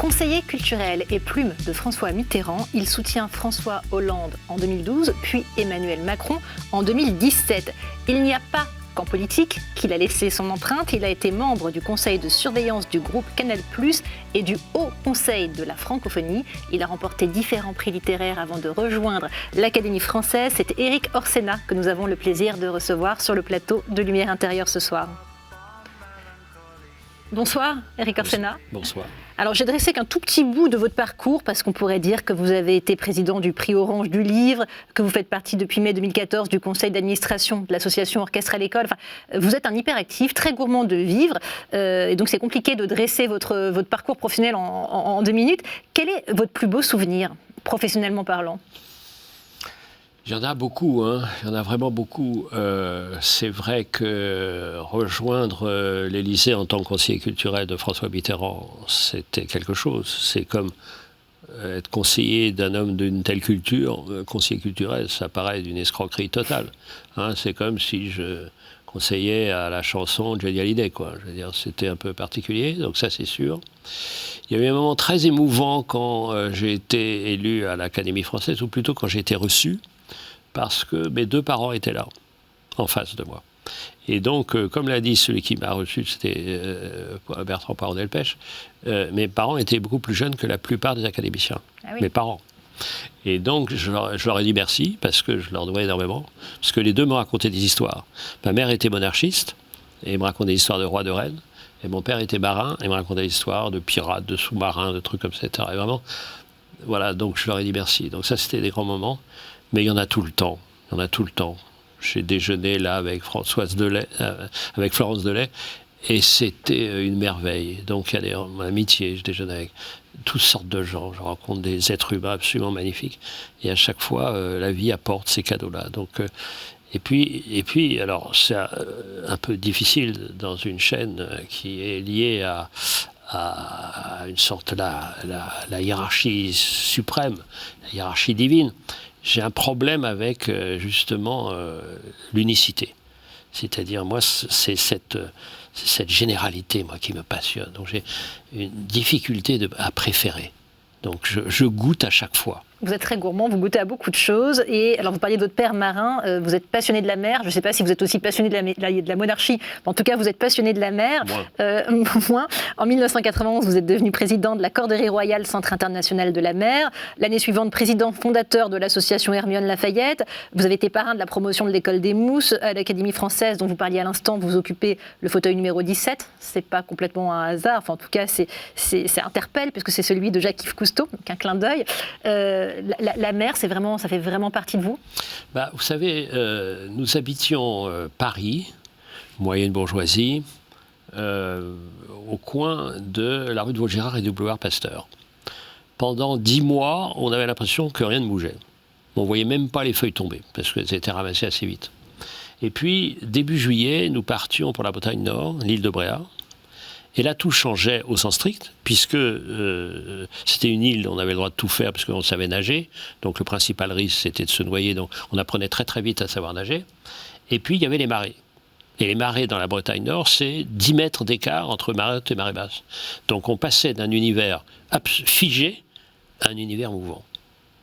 Conseiller culturel et plume de François Mitterrand, il soutient François Hollande en 2012, puis Emmanuel Macron en 2017. Il n'y a pas qu'en politique qu'il a laissé son empreinte. Il a été membre du conseil de surveillance du groupe Canal+ et du Haut Conseil de la francophonie. Il a remporté différents prix littéraires avant de rejoindre l'Académie française. C'est Éric Orsena que nous avons le plaisir de recevoir sur le plateau de Lumière Intérieure ce soir. Bonsoir, Éric Orsena. Bonsoir. Alors, j'ai dressé qu'un tout petit bout de votre parcours, parce qu'on pourrait dire que vous avez été président du prix Orange du livre, que vous faites partie depuis mai 2014 du conseil d'administration de l'association Orchestre à l'école. Enfin, vous êtes un hyperactif, très gourmand de vivre, et donc c'est compliqué de dresser votre parcours professionnel en 2 minutes. Quel est votre plus beau souvenir, professionnellement parlant ? Il y en a beaucoup, il y en a vraiment beaucoup. C'est vrai que rejoindre l'Élysée en tant que conseiller culturel de François Mitterrand, c'était quelque chose. C'est comme être conseiller d'un homme d'une telle culture, conseiller culturel, ça paraît d'une escroquerie totale. C'est comme si je conseillais à la chanson de Johnny Hallyday, quoi. Je veux dire, c'était un peu particulier, donc ça c'est sûr. Il y a eu un moment très émouvant quand j'ai été élu à l'Académie française, ou plutôt quand j'ai été reçu, parce que mes 2 parents étaient là, en face de moi. Et donc, comme l'a dit celui qui m'a reçu, c'était Bertrand Parent-Delpech, mes parents étaient beaucoup plus jeunes que la plupart des académiciens. Ah oui. Mes parents. Et donc, je leur ai dit merci, parce que je leur dois énormément, parce que les 2 me racontaient des histoires. Ma mère était monarchiste, et me racontait des histoires de rois, de reines, et mon père était marin, et me racontait des histoires de pirates, de sous-marins, de trucs comme ça, etc. Et vraiment, voilà, donc je leur ai dit merci. Donc ça, c'était des grands moments. Mais il y en a tout le temps. Il y en a tout le temps. J'ai déjeuné là avec Florence Delay, et c'était une merveille. Donc il y a mon amitié, je déjeune avec toutes sortes de gens. Je rencontre des êtres humains absolument magnifiques. Et à chaque fois, la vie apporte ces cadeaux-là. Donc, et puis, alors c'est un peu difficile dans une chaîne qui est liée à une sorte la hiérarchie suprême, la hiérarchie divine. J'ai un problème avec, justement, l'unicité. C'est-à-dire, moi, c'est cette généralité, moi, qui me passionne. Donc, j'ai une difficulté à préférer. Donc, je goûte à chaque fois. Vous êtes très gourmand, vous goûtez à beaucoup de choses. Et alors, vous parliez de votre père marin, vous êtes passionné de la mer. Je ne sais pas si vous êtes aussi passionné de la monarchie. En tout cas, vous êtes passionné de la mer. Moi. En 1991, vous êtes devenu président de la Corderie Royale, Centre international de la mer. L'année suivante, président fondateur de l'association Hermione Lafayette. Vous avez été parrain de la promotion de l'école des Mousses à l'Académie française, dont vous parliez à l'instant. Vous occupez le fauteuil numéro 17. Ce n'est pas complètement un hasard. Enfin, en tout cas, c'est interpelle, puisque c'est celui de Jacques-Yves Cousteau, donc un clin d'œil. La mer, ça fait vraiment partie de vous ? Vous savez, nous habitions Paris, moyenne bourgeoisie, au coin de la rue de Vaugirard et du boulevard Pasteur. Pendant 10 mois, on avait l'impression que rien ne bougeait. On ne voyait même pas les feuilles tomber, parce qu'elles étaient ramassées assez vite. Et puis, début juillet, nous partions pour la Bretagne Nord, l'île de Bréhat. Et là, tout changeait au sens strict, puisque c'était une île, on avait le droit de tout faire, parce qu'on savait nager. Donc le principal risque, c'était de se noyer. Donc on apprenait très très vite à savoir nager. Et puis, il y avait les marées. Et les marées dans la Bretagne Nord, c'est 10 mètres d'écart entre marée haute et marée basse. Donc on passait d'un univers figé à un univers mouvant.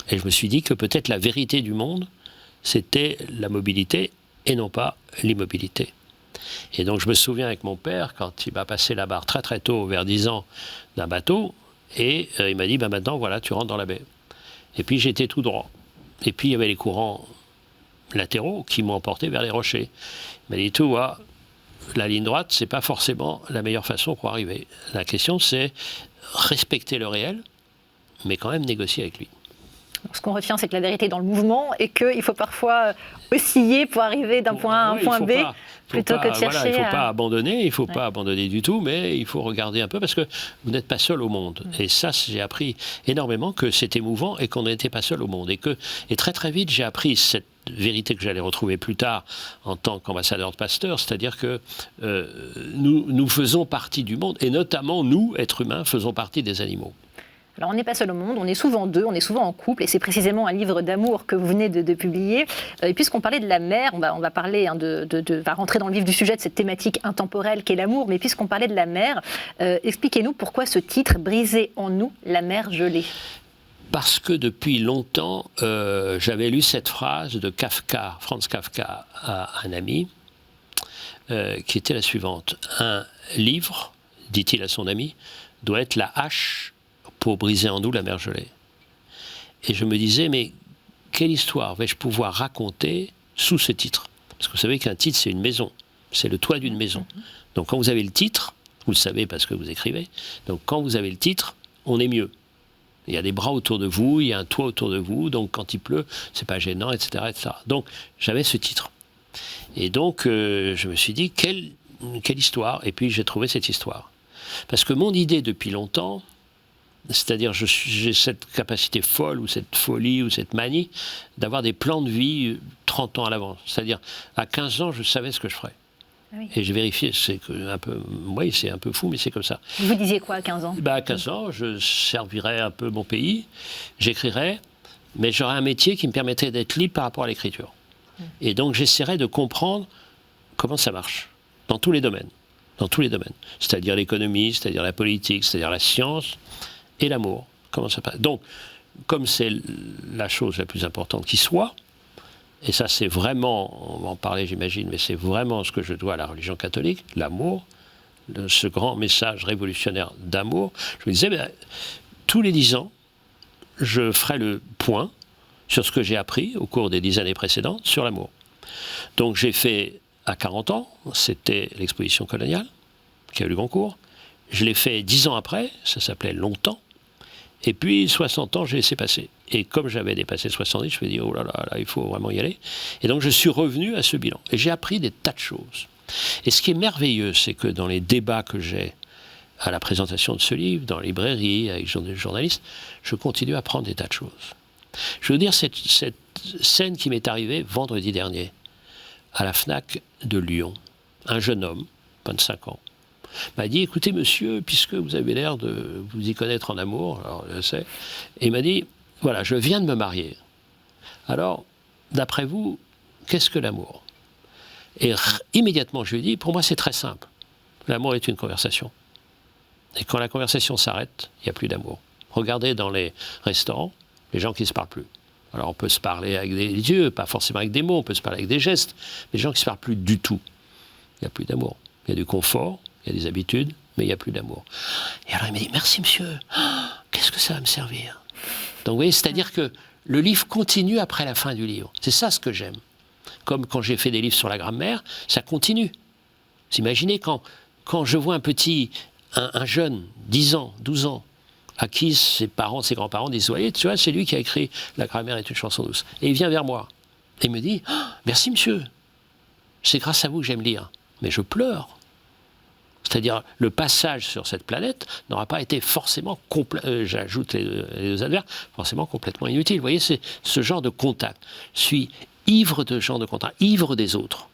Et je me suis dit que peut-être la vérité du monde, c'était la mobilité et non pas l'immobilité. Et donc je me souviens avec mon père, quand il m'a passé la barre très très tôt, vers 10 ans, d'un bateau, et il m'a dit, maintenant voilà, tu rentres dans la baie. Et puis j'étais tout droit. Et puis il y avait les courants latéraux qui m'ont emporté vers les rochers. Il m'a dit, tu vois, la ligne droite, c'est pas forcément la meilleure façon pour arriver. La question, c'est respecter le réel, mais quand même négocier avec lui. Ce qu'on retient, c'est que la vérité est dans le mouvement et qu'il faut parfois osciller pour arriver d'un point A à un point B, plutôt que de chercher... il ne faut pas abandonner, il ne faut pas abandonner du tout, mais il faut regarder un peu, parce que vous n'êtes pas seul au monde. Et ça, j'ai appris énormément que c'est émouvant et qu'on n'était pas seul au monde. Et très très vite, j'ai appris cette vérité que j'allais retrouver plus tard en tant qu'ambassadeur de Pasteur, c'est-à-dire que nous faisons partie du monde, et notamment nous, êtres humains, faisons partie des animaux. Alors on n'est pas seul au monde, on est souvent deux, on est souvent en couple, et c'est précisément un livre d'amour que vous venez de publier. Et puisqu'on parlait de la mer, on va parler, va rentrer dans le vif du sujet de cette thématique intemporelle qu'est l'amour, mais puisqu'on parlait de la mer, expliquez-nous pourquoi ce titre, Briser en nous la mer gelée. Parce que depuis longtemps, j'avais lu cette phrase de Kafka, Franz Kafka, à un ami, qui était la suivante. Un livre, dit-il à son ami, doit être la hache pour briser en nous la mer gelée. Et je me disais, mais quelle histoire vais-je pouvoir raconter sous ce titre? Parce que vous savez qu'un titre, c'est une maison. C'est le toit d'une maison. Donc quand vous avez le titre, vous le savez parce que vous écrivez, donc quand vous avez le titre, on est mieux. Il y a des bras autour de vous, il y a un toit autour de vous, donc quand il pleut, c'est pas gênant, etc., etc. Donc j'avais ce titre. Et donc je me suis dit, quelle histoire? Et puis j'ai trouvé cette histoire. Parce que mon idée depuis longtemps, c'est-à-dire j'ai cette capacité folle ou cette folie ou cette manie d'avoir des plans de vie 30 ans à l'avance. C'est-à-dire à 15 ans, je savais ce que je ferais. Oui. Et j'ai vérifié, c'est un peu fou, mais c'est comme ça. Vous disiez quoi à 15 ans? À 15 ans, je servirais un peu mon pays, j'écrirais, mais j'aurais un métier qui me permettrait d'être libre par rapport à l'écriture. Et donc j'essaierais de comprendre comment ça marche, dans tous les domaines. C'est-à-dire l'économie, c'est-à-dire la politique, c'est-à-dire la science et l'amour. Comment ça passe? Donc, comme c'est la chose la plus importante qui soit, et ça c'est vraiment, on va en parler j'imagine, mais c'est vraiment ce que je dois à la religion catholique, l'amour, ce grand message révolutionnaire d'amour, je me disais, tous les 10 ans, je ferai le point sur ce que j'ai appris au cours des 10 années précédentes sur l'amour. Donc j'ai fait à 40 ans, c'était l'exposition coloniale, qui a eu le Goncourt. Je l'ai fait 10 ans après, ça s'appelait Longtemps. Et puis 60 ans, j'ai laissé passer. Et comme j'avais dépassé 70, je me suis dit, oh là là, il faut vraiment y aller. Et donc je suis revenu à ce bilan. Et j'ai appris des tas de choses. Et ce qui est merveilleux, c'est que dans les débats que j'ai à la présentation de ce livre, dans les librairies, avec des journalistes, je continue à apprendre des tas de choses. Je veux dire, cette scène qui m'est arrivée vendredi dernier, à la FNAC de Lyon, un jeune homme, 25 ans, m'a dit, écoutez monsieur, puisque vous avez l'air de vous y connaître en amour, alors je sais, et il m'a dit, voilà, je viens de me marier. Alors, d'après vous, qu'est-ce que l'amour? Et immédiatement, je lui ai dit, pour moi c'est très simple, l'amour est une conversation. Et quand la conversation s'arrête, il n'y a plus d'amour. Regardez dans les restaurants, les gens qui ne se parlent plus. Alors on peut se parler avec des yeux, pas forcément avec des mots, on peut se parler avec des gestes, mais les gens qui ne se parlent plus du tout, il n'y a plus d'amour. Il y a du confort, il y a des habitudes, mais il n'y a plus d'amour. Et alors il m'a dit, merci monsieur, qu'est-ce que ça va me servir? Donc vous voyez, c'est-à-dire que le livre continue après la fin du livre. C'est ça ce que j'aime. Comme quand j'ai fait des livres sur la grammaire, ça continue. Vous imaginez quand je vois un jeune, 10 ans, 12 ans, à qui ses parents, ses grands-parents disent, voyez, tu vois, c'est lui qui a écrit La grammaire est une chanson douce. Et il vient vers moi. Et il me dit, merci monsieur, c'est grâce à vous que j'aime lire. Mais je pleure. C'est-à-dire, le passage sur cette planète n'aura pas été forcément, j'ajoute les deux adverbes, forcément complètement inutile. Vous voyez, c'est ce genre de contact. Je suis ivre de ce genre de contact, ivre des autres.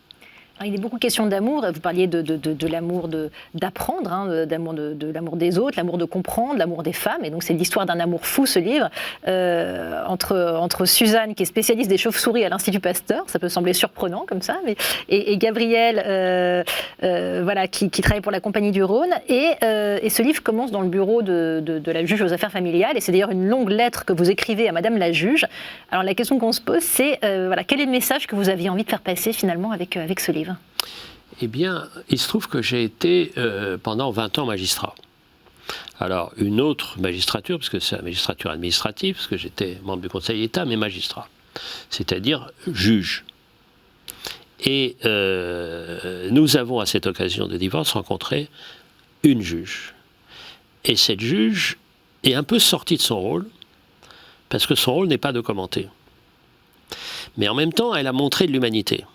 Alors, il est beaucoup question d'amour. Vous parliez de l'amour d'apprendre, hein, de l'amour des autres, l'amour de comprendre, l'amour des femmes. Et donc, c'est l'histoire d'un amour fou, ce livre, entre Suzanne, qui est spécialiste des chauves-souris à l'Institut Pasteur. Ça peut sembler surprenant comme ça, mais et Gabriel, voilà, qui travaille pour la Compagnie du Rhône. Et ce livre commence dans le bureau de la juge aux affaires familiales. Et c'est d'ailleurs une longue lettre que vous écrivez à Madame la juge. Alors, la question qu'on se pose, c'est voilà, quel est le message que vous aviez envie de faire passer finalement avec ce livre? Eh bien, il se trouve que j'ai été pendant 20 ans magistrat. Alors, une autre magistrature, parce que c'est la magistrature administrative, parce que j'étais membre du Conseil d'État, mais magistrat, c'est-à-dire juge. Et nous avons, à cette occasion de divorce, rencontré une juge. Et cette juge est un peu sortie de son rôle, parce que son rôle n'est pas de commenter. Mais en même temps, elle a montré de l'humanité.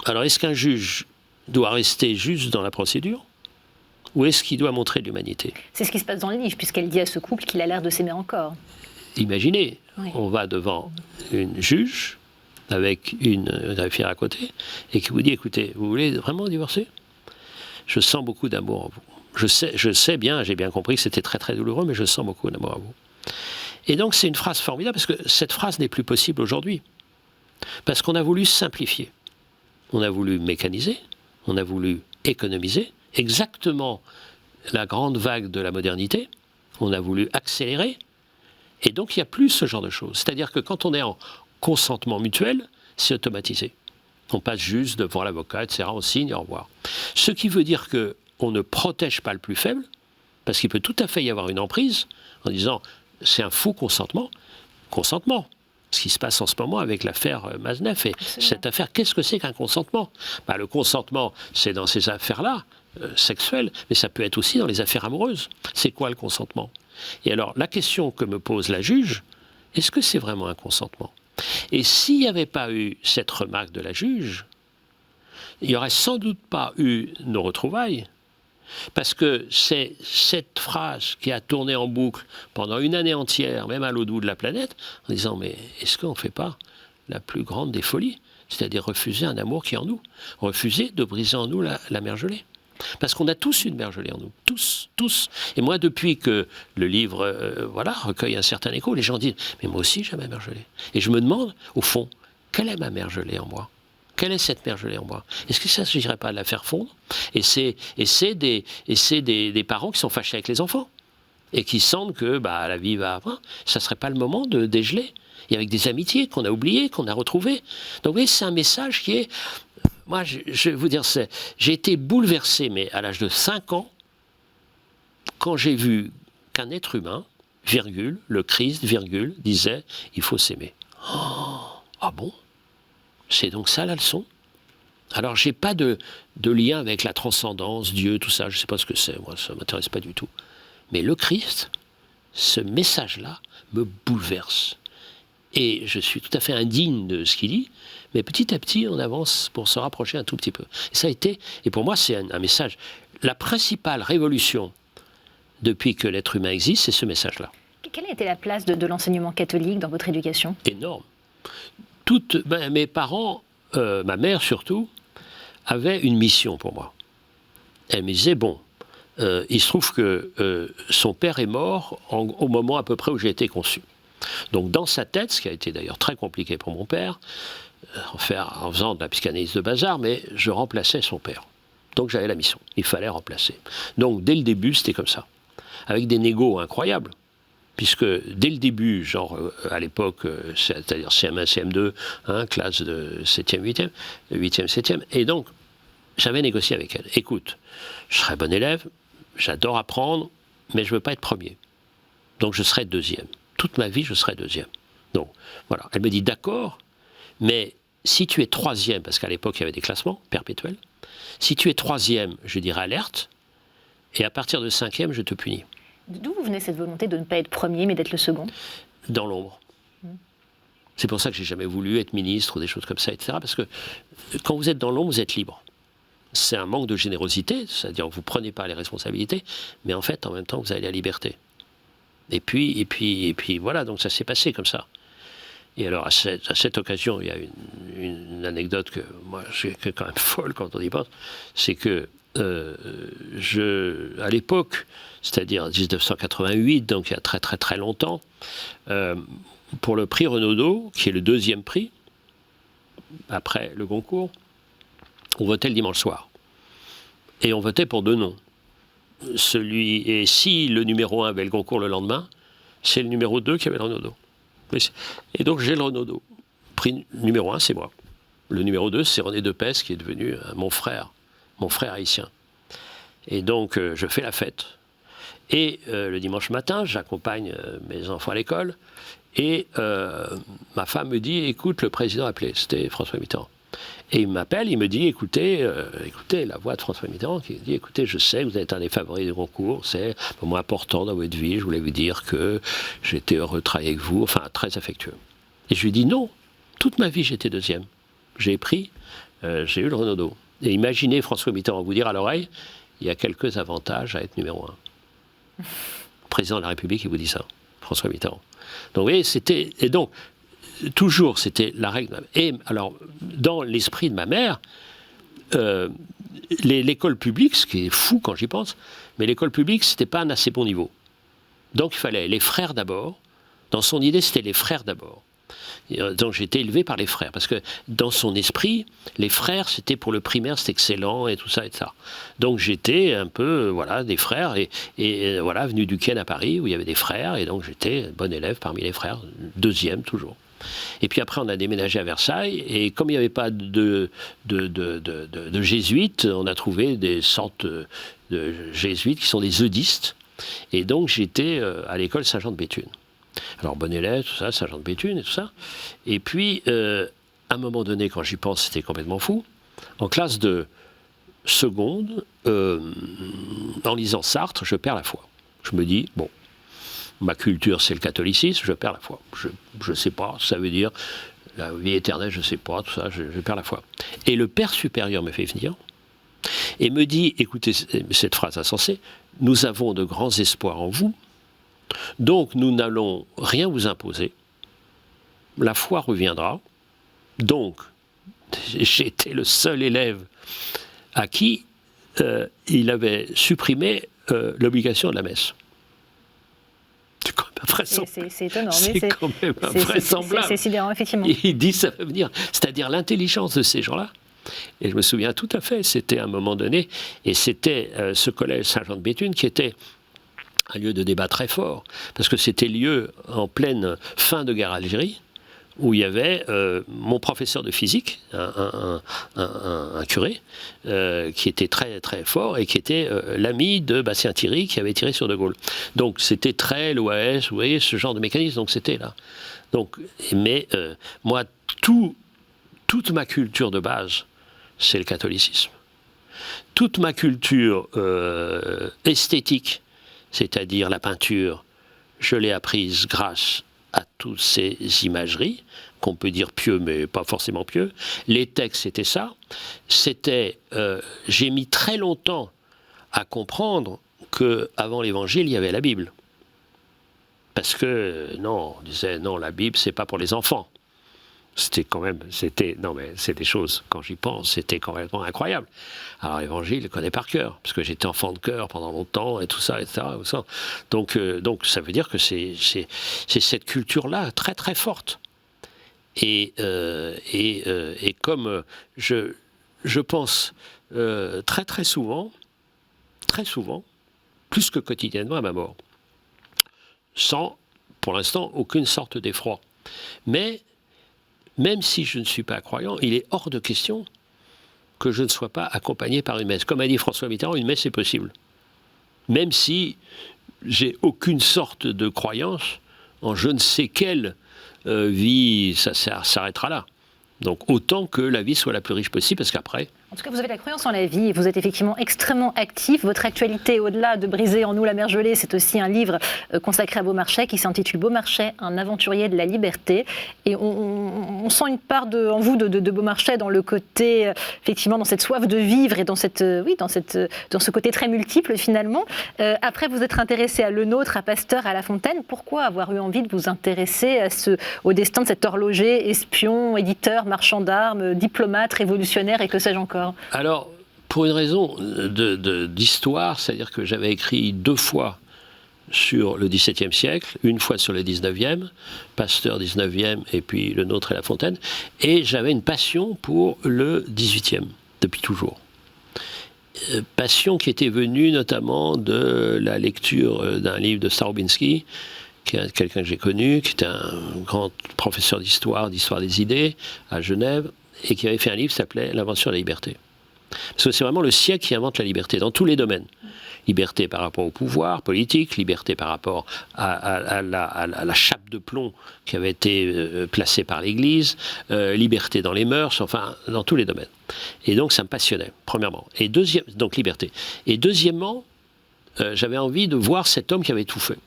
Alors, est-ce qu'un juge doit rester juste dans la procédure ou est-ce qu'il doit montrer de l'humanité? C'est ce qui se passe dans le livre, puisqu'elle dit à ce couple qu'il a l'air de s'aimer encore. Imaginez, oui. On va devant une juge avec une greffière à côté et qui vous dit, écoutez, vous voulez vraiment divorcer? Je sens beaucoup d'amour en vous. je sais bien, j'ai bien compris que c'était très très douloureux, mais je sens beaucoup d'amour à vous. Et donc c'est une phrase formidable, parce que cette phrase n'est plus possible aujourd'hui. Parce qu'on a voulu simplifier. On a voulu mécaniser, on a voulu économiser, exactement la grande vague de la modernité, on a voulu accélérer, et donc il n'y a plus ce genre de choses. C'est-à-dire que quand on est en consentement mutuel, c'est automatisé. On passe juste devant l'avocat, etc., on signe, au revoir. Ce qui veut dire qu'on ne protège pas le plus faible, parce qu'il peut tout à fait y avoir une emprise, en disant, c'est un faux consentement. Consentement. Ce qui se passe en ce moment avec l'affaire Maznef. Et cette affaire, qu'est-ce que c'est qu'un consentement ? Le consentement, c'est dans ces affaires-là, sexuelles, mais ça peut être aussi dans les affaires amoureuses. C'est quoi le consentement ? Et alors, la question que me pose la juge, est-ce que c'est vraiment un consentement ? Et s'il n'y avait pas eu cette remarque de la juge, il n'y aurait sans doute pas eu nos retrouvailles, parce que c'est cette phrase qui a tourné en boucle pendant une année entière, même à l'autre bout de la planète, en disant, mais est-ce qu'on ne fait pas la plus grande des folies ? C'est-à-dire refuser un amour qui est en nous, refuser de briser en nous la mer gelée. Parce qu'on a tous une mer gelée en nous, tous. Et moi, depuis que le livre recueille un certain écho, les gens disent, mais moi aussi j'ai ma mer gelée. Et je me demande, au fond, quelle est ma mer gelée en moi ? Quelle est cette mer gelée en moi ? Est-ce que ça ne suffirait pas de la faire fondre ? Et c'est des parents qui sont fâchés avec les enfants et qui sentent que la vie va... Ça ne serait pas le moment de dégeler. Et avec des amitiés qu'on a oubliées, qu'on a retrouvées. Donc vous voyez, c'est un message qui est... Moi, je vais vous dire, j'ai été bouleversé, mais à l'âge de 5 ans, quand j'ai vu qu'un être humain, virgule, le Christ, virgule, disait, il faut s'aimer. Oh, ah bon ? C'est donc ça la leçon ? Alors, je n'ai pas de lien avec la transcendance, Dieu, tout ça, je ne sais pas ce que c'est, moi, ça ne m'intéresse pas du tout. Mais le Christ, ce message-là, me bouleverse. Et je suis tout à fait indigne de ce qu'il dit, mais petit à petit, on avance pour se rapprocher un tout petit peu. Et ça a été, et pour moi, c'est un message. La principale révolution depuis que l'être humain existe, c'est ce message-là. Quelle a été la place de l'enseignement catholique dans votre éducation ? Énorme. Mes parents, ma mère surtout, avait une mission pour moi. Elle me disait, il se trouve que son père est mort au moment à peu près où j'ai été conçu. Donc dans sa tête, ce qui a été d'ailleurs très compliqué pour mon père, en faisant de la psychanalyse de bazar, mais je remplaçais son père. Donc j'avais la mission, il fallait remplacer. Donc dès le début, c'était comme ça, avec des négos incroyables. Puisque dès le début, à l'époque, c'est-à-dire CM1, CM2, classe de 7e, 8e, 8e, 7e, et donc j'avais négocié avec elle. Écoute, je serai bon élève, j'adore apprendre, mais je ne veux pas être premier. Donc je serai deuxième. Toute ma vie, je serai deuxième. Donc voilà, elle me dit d'accord, mais si tu es troisième, parce qu'à l'époque il y avait des classements perpétuels, si tu es troisième, je dirai alerte, et à partir de 5e, je te punis. D'où venait cette volonté de ne pas être premier, mais d'être le second ? Dans l'ombre. C'est pour ça que j'ai jamais voulu être ministre ou des choses comme ça, etc. Parce que quand vous êtes dans l'ombre, vous êtes libre. C'est un manque de générosité, c'est-à-dire que vous ne prenez pas les responsabilités, mais en fait, en même temps, vous avez la liberté. Et puis voilà, donc ça s'est passé comme ça. Et alors, à cette occasion, il y a une anecdote que est quand même folle quand on y pense, c'est que à l'époque, c'est-à-dire 1988, donc il y a très très très longtemps, pour le prix Renaudot, qui est le deuxième prix, après le Goncourt, on votait le dimanche soir. Et on votait pour 2 noms. Et si le numéro 1 avait le Goncourt le lendemain, c'est le numéro 2 qui avait le Renaudot. Et donc j'ai le Renaudot. Prix numéro 1, c'est moi. Le numéro 2, c'est René Depès, qui est devenu mon frère haïtien. Et donc je fais la fête. Et le dimanche matin, j'accompagne mes enfants à l'école, et ma femme me dit, écoute, le président a appelé, c'était François Mitterrand. Et il m'appelle, il me dit, écoutez, la voix de François Mitterrand, qui dit, écoutez, je sais que vous êtes un des favoris du concours, c'est un moment important dans votre vie, je voulais vous dire que j'étais heureux de travailler avec vous, enfin, très affectueux. Et je lui dis, non, toute ma vie, j'étais deuxième. J'ai eu le Renaudot. Et imaginez François Mitterrand vous dire à l'oreille, il y a quelques avantages à être numéro 1. Président de la République, il vous dit ça, François Mitterrand. Donc, vous voyez, toujours, c'était la règle. Et alors, dans l'esprit de ma mère, l'école publique, ce qui est fou quand j'y pense, Mais l'école publique, c'était pas un assez bon niveau. Donc il fallait les frères d'abord. Dans son idée, c'était les frères d'abord. Donc j'ai été élevé par les frères, parce que dans son esprit, les frères, c'était pour le primaire, c'était excellent, et tout ça, et ça. Donc j'étais un peu, voilà, des frères, et voilà, venu du Ken à Paris, où il y avait des frères, et donc j'étais bon élève parmi les frères, deuxième toujours. Et puis après, on a déménagé à Versailles, et comme il n'y avait pas de jésuites, on a trouvé des sortes de jésuites qui sont des eudistes, et donc j'étais à l'école Saint-Jean de Béthune. Alors, bon élève, tout ça, Saint-Jean de Béthune et tout ça. Et puis, à un moment donné, quand j'y pense, c'était complètement fou. En classe de seconde, en lisant Sartre, je perds la foi. Je me dis, bon, ma culture, c'est le catholicisme, je perds la foi. Je ne sais pas, ça veut dire la vie éternelle, je ne sais pas, tout ça, je perds la foi. Et le Père supérieur me fait venir et me dit, écoutez cette phrase insensée, nous avons de grands espoirs en vous. Donc, nous n'allons rien vous imposer. La foi reviendra. Donc, j'étais le seul élève à qui il avait supprimé l'obligation de la messe. C'est quand même invraisemblable. C'est étonnant. C'est quand même invraisemblable. C'est sidérant, effectivement. Il dit ça va venir. C'est-à-dire l'intelligence de ces gens-là. Et je me souviens tout à fait, c'était à un moment donné, et c'était ce collège Saint-Jean de Béthune qui était un lieu de débat très fort, parce que c'était lieu en pleine fin de guerre Algérie, où il y avait mon professeur de physique, un curé, qui était très très fort et qui était l'ami de Bastien Thierry, qui avait tiré sur De Gaulle. Donc c'était très l'OAS, vous voyez, ce genre de mécanisme, donc c'était là. Donc, mais moi, toute ma culture de base, c'est le catholicisme. Toute ma culture esthétique, c'est-à-dire la peinture, je l'ai apprise grâce à toutes ces imageries, qu'on peut dire pieux, mais pas forcément pieux. Les textes, c'était ça. J'ai mis très longtemps à comprendre qu'avant l'Évangile, il y avait la Bible. Parce que, non, on disait, non, la Bible, c'est pas pour les enfants. Non mais c'est des choses, quand j'y pense, c'était complètement incroyable. Alors l'Évangile, je le connais par cœur, parce que j'étais enfant de chœur pendant longtemps, et tout ça, etc. Donc ça veut dire que c'est cette culture-là, très très forte. Et comme je pense très très souvent, plus que quotidiennement à ma mort, sans, pour l'instant, aucune sorte d'effroi. Mais même si je ne suis pas croyant, il est hors de question que je ne sois pas accompagné par une messe. Comme a dit François Mitterrand, une messe est possible. Même si j'ai aucune sorte de croyance en je ne sais quelle vie, ça s'arrêtera là. Donc autant que la vie soit la plus riche possible, parce qu'après... En tout cas, vous avez la croyance en la vie et vous êtes effectivement extrêmement actif. Votre actualité, au-delà de Briser en nous la mer gelée, c'est aussi un livre consacré à Beaumarchais qui s'intitule Beaumarchais, un aventurier de la liberté. Et on sent une part en vous de Beaumarchais dans le côté, effectivement, dans cette soif de vivre et dans ce côté très multiple finalement. Après, vous êtes intéressé à Le Nôtre, à Pasteur, à La Fontaine. Pourquoi avoir eu envie de vous intéresser au destin de cet horloger, espion, éditeur, marchand d'armes, diplomate, révolutionnaire et que sais-je encore ? Alors, pour une raison d'histoire, c'est-à-dire que j'avais écrit 2 fois sur le XVIIe siècle, une fois sur le XIXe, Pasteur XIXe et puis Le Nôtre et La Fontaine, et j'avais une passion pour le XVIIIe, depuis toujours. Passion qui était venue notamment de la lecture d'un livre de Starobinsky, qui est quelqu'un que j'ai connu, qui était un grand professeur d'histoire des idées à Genève, et qui avait fait un livre qui s'appelait L'invention de la liberté. Parce que c'est vraiment le siècle qui invente la liberté, dans tous les domaines. Liberté par rapport au pouvoir politique, liberté par rapport à la chape de plomb qui avait été placée par l'Église, liberté dans les mœurs, enfin, dans tous les domaines. Et donc, ça me passionnait, premièrement. Donc, liberté. Et deuxièmement, j'avais envie de voir cet homme qui avait tout fait.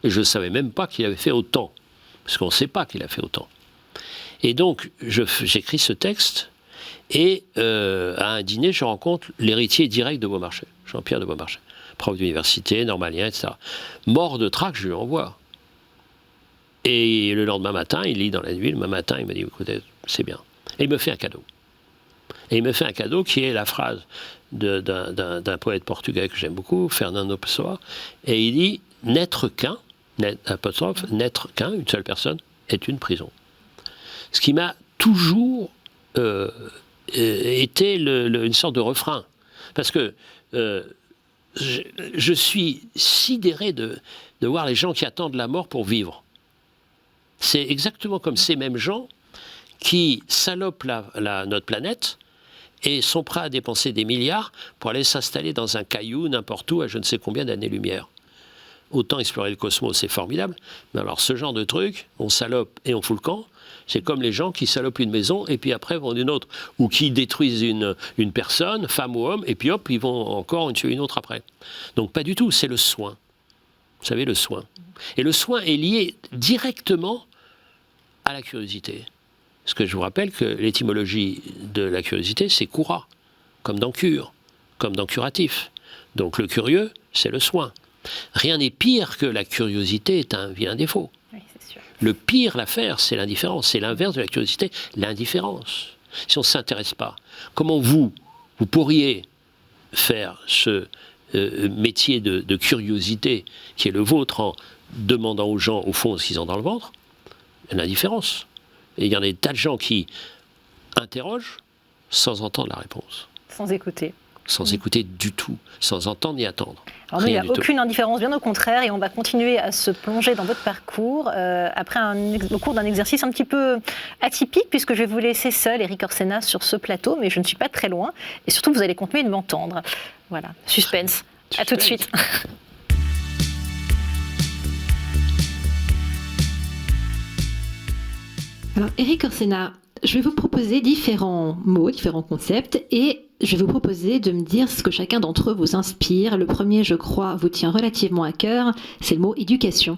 Et je ne savais même pas qu'il avait fait autant, parce qu'on ne sait pas qu'il a fait autant. Et donc, j'écris ce texte, et à un dîner, je rencontre l'héritier direct de Beaumarchais, Jean-Pierre de Beaumarchais, prof d'université, normalien, etc. Mort de trac, je lui envoie. Et le lendemain matin, il lit dans la nuit, le lendemain matin, il me dit, écoutez, c'est bien. Et il me fait un cadeau. Et il me fait un cadeau qui est la phrase d'un poète portugais que j'aime beaucoup, Fernando Pessoa, et il dit « n'être qu'un, n'être qu'un, une seule personne, est une prison ». Ce qui m'a toujours été une sorte de refrain. Parce que je suis sidéré de voir les gens qui attendent la mort pour vivre. C'est exactement comme ces mêmes gens qui salopent notre planète et sont prêts à dépenser des milliards pour aller s'installer dans un caillou n'importe où à je ne sais combien d'années-lumière. Autant explorer le cosmos, c'est formidable, mais alors ce genre de truc, on salope et on fout le camp, c'est comme les gens qui salopent une maison et puis après vont une autre, ou qui détruisent une personne, femme ou homme, et puis hop, ils vont encore en tuer une autre après. Donc pas du tout, c'est le soin. Vous savez, le soin. Et le soin est lié directement à la curiosité. Parce que je vous rappelle que l'étymologie de la curiosité, c'est cura, comme dans cure, comme dans curatif. Donc le curieux, c'est le soin. Rien n'est pire que la curiosité est un vilain défaut. Oui, c'est sûr. Le pire à faire, c'est l'indifférence. C'est l'inverse de la curiosité, l'indifférence. Si on ne s'intéresse pas, comment vous pourriez faire ce métier de curiosité qui est le vôtre en demandant aux gens, au fond, ce qu'ils ont dans le ventre? L'indifférence. Et il y en a des tas de gens qui interrogent sans entendre la réponse. Sans écouter. Sans écouter du tout, sans entendre ni attendre. Alors nous, il n'y a aucune indifférence, bien au contraire, et on va continuer à se plonger dans votre parcours au cours d'un exercice un petit peu atypique, puisque je vais vous laisser seul, Erik Orsenna, sur ce plateau, mais je ne suis pas très loin, et surtout vous allez continuer de m'entendre. Voilà, suspense. À tout de suite. Alors, Erik Orsenna, je vais vous proposer différents mots, différents concepts, et je vais vous proposer de me dire ce que chacun d'entre eux vous inspire. Le premier, je crois, vous tient relativement à cœur, c'est le mot éducation.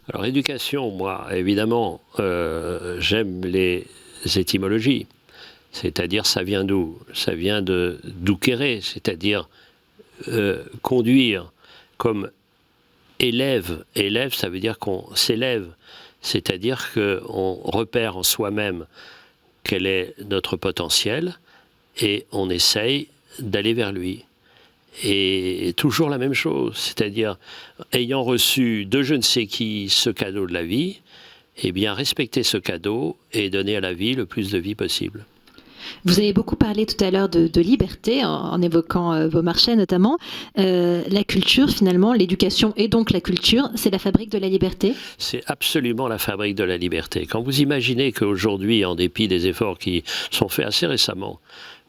Alors, éducation, moi, évidemment, j'aime les étymologies. C'est-à-dire, ça vient d'où? Ça vient de douquérer, c'est-à-dire conduire comme élève. Élève, ça veut dire qu'on s'élève. C'est-à-dire qu'on repère en soi-même quel est notre potentiel et on essaye d'aller vers lui. Et toujours la même chose, c'est-à-dire ayant reçu de je ne sais qui ce cadeau de la vie, eh bien respecter ce cadeau et donner à la vie le plus de vie possible. Vous avez beaucoup parlé tout à l'heure de liberté, en évoquant Beaumarchais notamment. La culture, finalement, l'éducation et donc la culture, c'est la fabrique de la liberté? C'est absolument la fabrique de la liberté. Quand vous imaginez qu'aujourd'hui, en dépit des efforts qui sont faits assez récemment,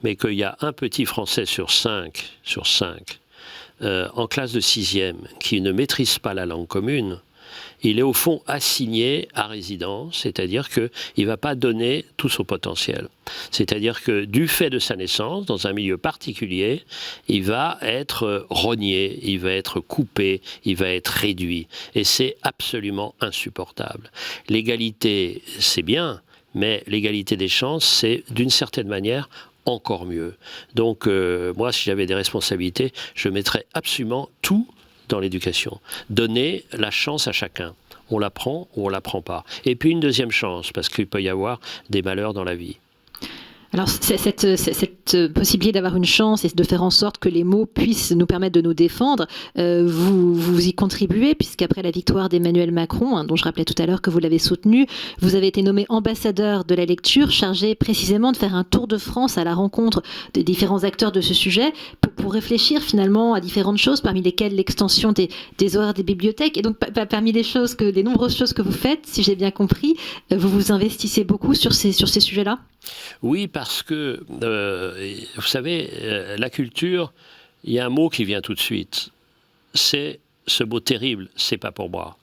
mais qu'il y a un petit Français sur cinq en classe de 6e qui ne maîtrise pas la langue commune, il est au fond assigné à résidence, c'est-à-dire qu'il ne va pas donner tout son potentiel. C'est-à-dire que du fait de sa naissance, dans un milieu particulier, il va être rogné, il va être coupé, il va être réduit. Et c'est absolument insupportable. L'égalité, c'est bien, mais l'égalité des chances, c'est d'une certaine manière encore mieux. Donc moi, si j'avais des responsabilités, je mettrais absolument tout dans l'éducation. Donner la chance à chacun. On la prend ou on la prend pas. Et puis une deuxième chance, parce qu'il peut y avoir des malheurs dans la vie. Alors cette possibilité d'avoir une chance et de faire en sorte que les mots puissent nous permettre de nous défendre, vous y contribuez, puisqu'après la victoire d'Emmanuel Macron, dont je rappelais tout à l'heure que vous l'avez soutenu, vous avez été nommé ambassadeur de la lecture, chargé précisément de faire un tour de France à la rencontre des différents acteurs de ce sujet, pour réfléchir finalement à différentes choses, parmi lesquelles l'extension des horaires des bibliothèques. Et donc parmi les nombreuses choses que vous faites, si j'ai bien compris, vous vous investissez beaucoup sur ces sujets-là? Oui, parce que, vous savez, la culture, il y a un mot qui vient tout de suite. C'est ce mot terrible, c'est pas pour moi.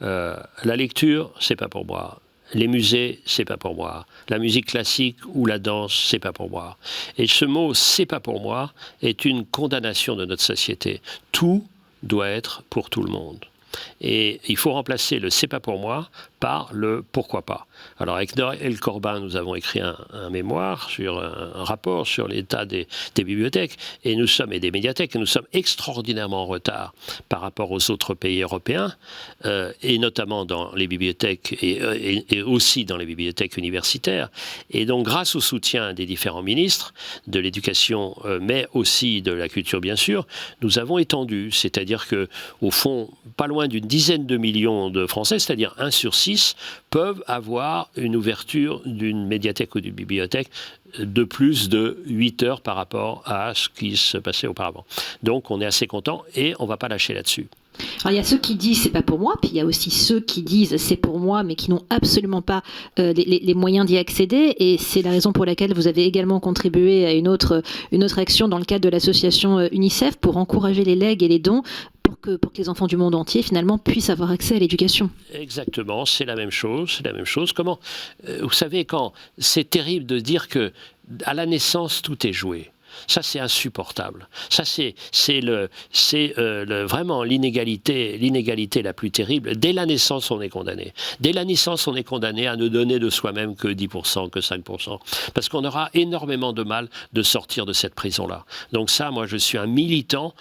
La lecture, c'est pas pour moi. Les musées, c'est pas pour moi. La musique classique ou la danse, c'est pas pour moi. Et ce mot, c'est pas pour moi, est une condamnation de notre société. Tout doit être pour tout le monde. Et il faut remplacer le « c'est pas pour moi » par le pourquoi pas. Alors avec Noël Corbin, nous avons écrit un mémoire, un rapport sur l'état des bibliothèques et des médiathèques, et nous sommes extraordinairement en retard par rapport aux autres pays européens, et notamment dans les bibliothèques et aussi dans les bibliothèques universitaires. Et donc grâce au soutien des différents ministres de l'éducation, mais aussi de la culture bien sûr, nous avons étendu, c'est-à-dire que au fond, pas loin d'une dizaine de millions de Français, c'est-à-dire 1 sur 6, peuvent avoir une ouverture d'une médiathèque ou d'une bibliothèque de plus de 8 heures par rapport à ce qui se passait auparavant. Donc on est assez content et on ne va pas lâcher là-dessus. Alors il y a ceux qui disent c'est pas pour moi, puis il y a aussi ceux qui disent c'est pour moi, mais qui n'ont absolument pas les moyens d'y accéder. Et c'est la raison pour laquelle vous avez également contribué à une autre action dans le cadre de l'association UNICEF pour encourager les legs et les dons pour que les enfants du monde entier finalement puissent avoir accès à l'éducation. Exactement, c'est la même chose. Comment vous savez, quand c'est terrible de dire que à la naissance tout est joué. Ça, c'est insupportable. Ça, c'est vraiment l'inégalité la plus terrible. Dès la naissance, on est condamné. Dès la naissance, on est condamné à ne donner de soi-même que 10%, que 5%. Parce qu'on aura énormément de mal de sortir de cette prison-là. Donc ça, moi, je suis un militant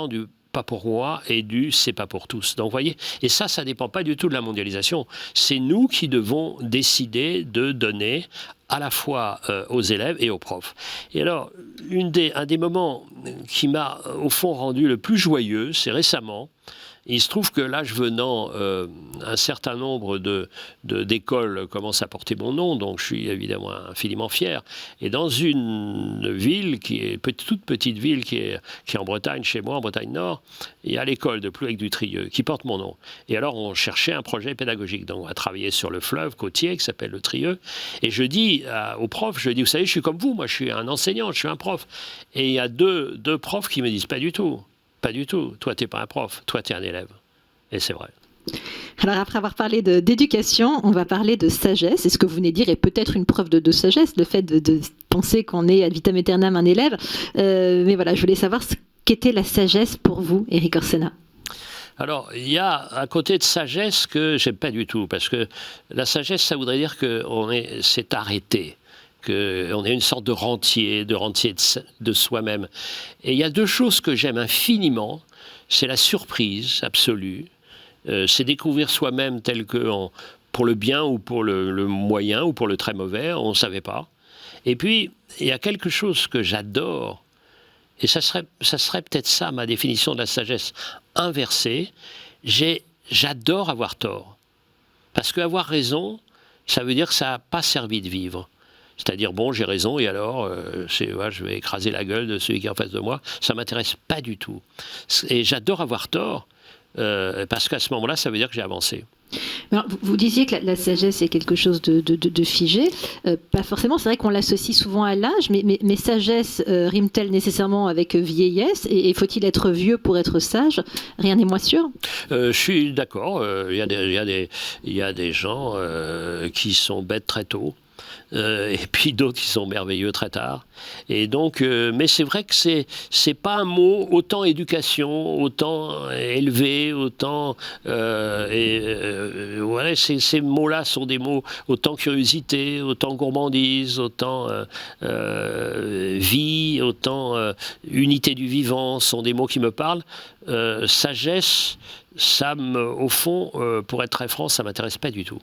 du pas pour moi et du c'est pas pour tous. Donc vous voyez, et ça dépend pas du tout de la mondialisation. C'est nous qui devons décider de donner à la fois aux élèves et aux profs. Et alors, un des moments qui m'a au fond rendu le plus joyeux, c'est récemment. Il se trouve que l'âge venant, un certain nombre d'écoles commencent à porter mon nom, donc je suis évidemment infiniment fier. Et dans une ville qui est toute petite ville qui est en Bretagne, chez moi, en Bretagne Nord, il y a l'école de Plouec-du-Trieux qui porte mon nom. Et alors on cherchait un projet pédagogique, donc on a travaillé sur le fleuve côtier qui s'appelle le Trieux. Et je dis aux profs, vous savez, je suis comme vous, moi je suis un enseignant, je suis un prof. Et il y a deux profs qui me disent pas du tout. Pas du tout. Toi, tu n'es pas un prof. Toi, tu es un élève. Et c'est vrai. Alors, après avoir parlé d'éducation, on va parler de sagesse. Et ce que vous venez de dire est peut-être une preuve de sagesse, le fait de penser qu'on est ad vitam aeternam un élève. Mais voilà, je voulais savoir ce qu'était la sagesse pour vous, Éric Orsena. Alors, il y a à côté de sagesse que j'aime pas du tout. Parce que la sagesse, ça voudrait dire qu'on s'est arrêté. Qu'on est une sorte de rentier de soi-même. Et il y a deux choses que j'aime infiniment, c'est la surprise absolue, c'est découvrir soi-même tel que pour le bien ou pour le moyen ou pour le très mauvais, on ne savait pas. Et puis, il y a quelque chose que j'adore, et ça serait peut-être ça ma définition de la sagesse inversée, j'adore avoir tort. Parce qu'avoir raison, ça veut dire que ça n'a pas servi de vivre. C'est-à-dire, bon, j'ai raison, et alors, je vais écraser la gueule de celui qui est en face de moi. Ça ne m'intéresse pas du tout. Et j'adore avoir tort, parce qu'à ce moment-là, ça veut dire que j'ai avancé. Alors, vous disiez que la sagesse est quelque chose de figé. Pas forcément, c'est vrai qu'on l'associe souvent à l'âge, mais sagesse rime-t-elle nécessairement avec vieillesse ? Et faut-il être vieux pour être sage ? Rien n'est moins sûr. Je suis d'accord. Il y a des gens qui sont bêtes très tôt. Et puis d'autres qui sont merveilleux très tard. Et donc, mais c'est vrai que c'est pas un mot autant éducation, autant élevé, autant ouais, ces mots-là sont des mots autant curiosité, autant gourmandise, autant vie, autant unité du vivant, sont des mots qui me parlent. Sagesse, au fond, pour être très franc, ça m'intéresse pas du tout.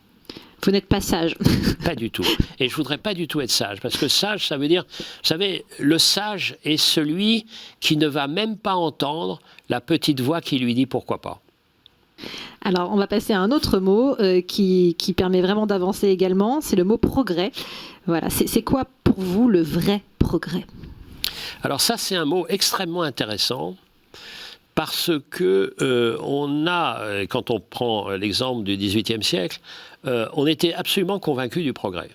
Vous n'êtes pas sage. Pas du tout. Et je voudrais pas du tout être sage, parce que sage, ça veut dire, vous savez, le sage est celui qui ne va même pas entendre la petite voix qui lui dit pourquoi pas. Alors, on va passer à un autre mot qui permet vraiment d'avancer également, c'est le mot progrès. Voilà, c'est quoi pour vous le vrai progrès ? Alors ça, c'est un mot extrêmement intéressant. Parce que quand on prend l'exemple du XVIIIe siècle, on était absolument convaincus du progrès.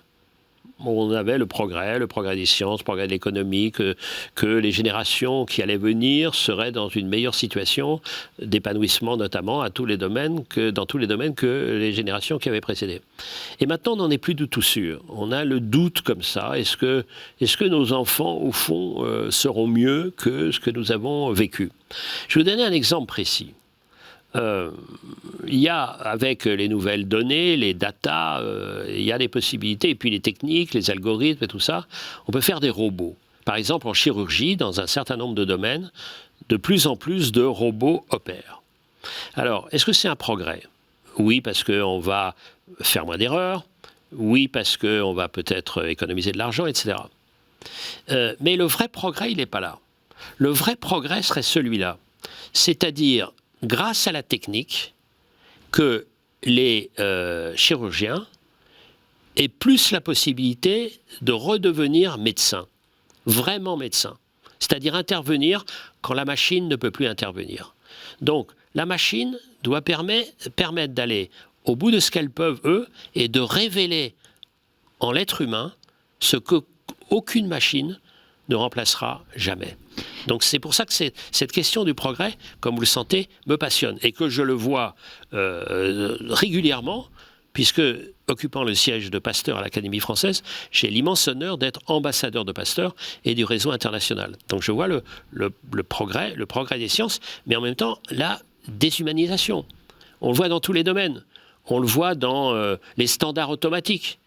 On avait le progrès des sciences, le progrès de l'économie, que les générations qui allaient venir seraient dans une meilleure situation d'épanouissement, notamment dans tous les domaines que les générations qui avaient précédé. Et maintenant, on n'en est plus du tout sûr. On a le doute comme ça. Est-ce que nos enfants, au fond, seront mieux que ce que nous avons vécu ? Je vais vous donner un exemple précis. il y a, avec les nouvelles données, les datas, il y a des possibilités, et puis les techniques, les algorithmes et tout ça, on peut faire des robots. Par exemple, en chirurgie, dans un certain nombre de domaines, de plus en plus de robots opèrent. Alors, est-ce que c'est un progrès ? Oui, parce qu'on va faire moins d'erreurs. Oui, parce qu'on va peut-être économiser de l'argent, etc. Mais le vrai progrès, il n'est pas là. Le vrai progrès serait celui-là. C'est-à-dire, grâce à la technique, que les chirurgiens aient plus la possibilité de redevenir médecins, vraiment médecins. C'est-à-dire intervenir quand la machine ne peut plus intervenir. Donc, la machine doit permettre d'aller au bout de ce qu'elles peuvent, eux, et de révéler en l'être humain ce qu'aucune machine ne remplacera jamais. Donc c'est pour ça que cette question du progrès, comme vous le sentez, me passionne. Et que je le vois régulièrement, puisque, occupant le siège de Pasteur à l'Académie française, j'ai l'immense honneur d'être ambassadeur de Pasteur et du réseau international. Donc je vois le progrès des sciences, mais en même temps, la déshumanisation. On le voit dans tous les domaines. On le voit dans les standards automatiques,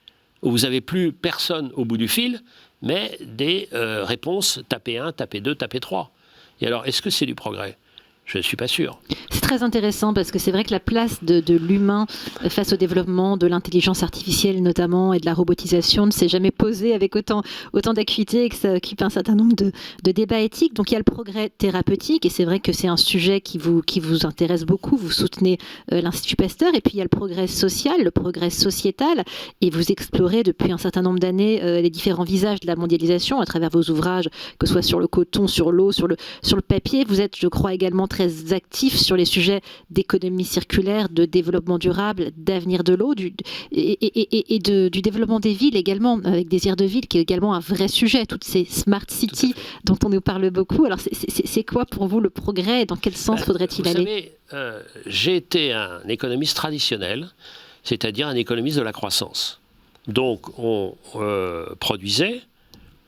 où vous n'avez plus personne au bout du fil, mais des réponses tapez 1, tapez 2, tapez 3. Et alors, est-ce que c'est du progrès ? Je ne suis pas sûr. C'est très intéressant parce que c'est vrai que la place de l'humain face au développement de l'intelligence artificielle notamment et de la robotisation ne s'est jamais posée avec autant d'acuité et que ça occupe un certain nombre de débats éthiques. Donc il y a le progrès thérapeutique et c'est vrai que c'est un sujet qui vous intéresse beaucoup. Vous soutenez l'Institut Pasteur et puis il y a le progrès social, le progrès sociétal et vous explorez depuis un certain nombre d'années les différents visages de la mondialisation à travers vos ouvrages, que ce soit sur le coton, sur l'eau, sur le papier. Vous êtes, je crois, également très actif sur les sujets d'économie circulaire, de développement durable, d'avenir de l'eau du développement des villes également, avec Désir de Ville, qui est également un vrai sujet, toutes ces smart cities dont on nous parle beaucoup. Alors c'est quoi pour vous le progrès et dans quel sens faudrait-il aller ? Vous savez, j'ai été un économiste traditionnel, c'est-à-dire un économiste de la croissance. Donc on produisait,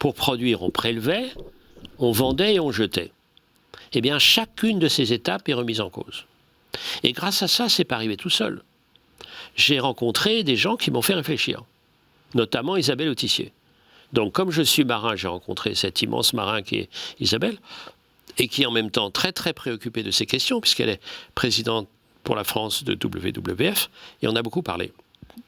pour produire on prélevait, on vendait et on jetait. Eh bien, chacune de ces étapes est remise en cause. Et grâce à ça, c'est pas arrivé tout seul. J'ai rencontré des gens qui m'ont fait réfléchir, notamment Isabelle Autissier. Donc, comme je suis marin, j'ai rencontré cet immense marin qui est Isabelle, et qui est en même temps très, très préoccupée de ces questions, puisqu'elle est présidente pour la France de WWF, et on a beaucoup parlé.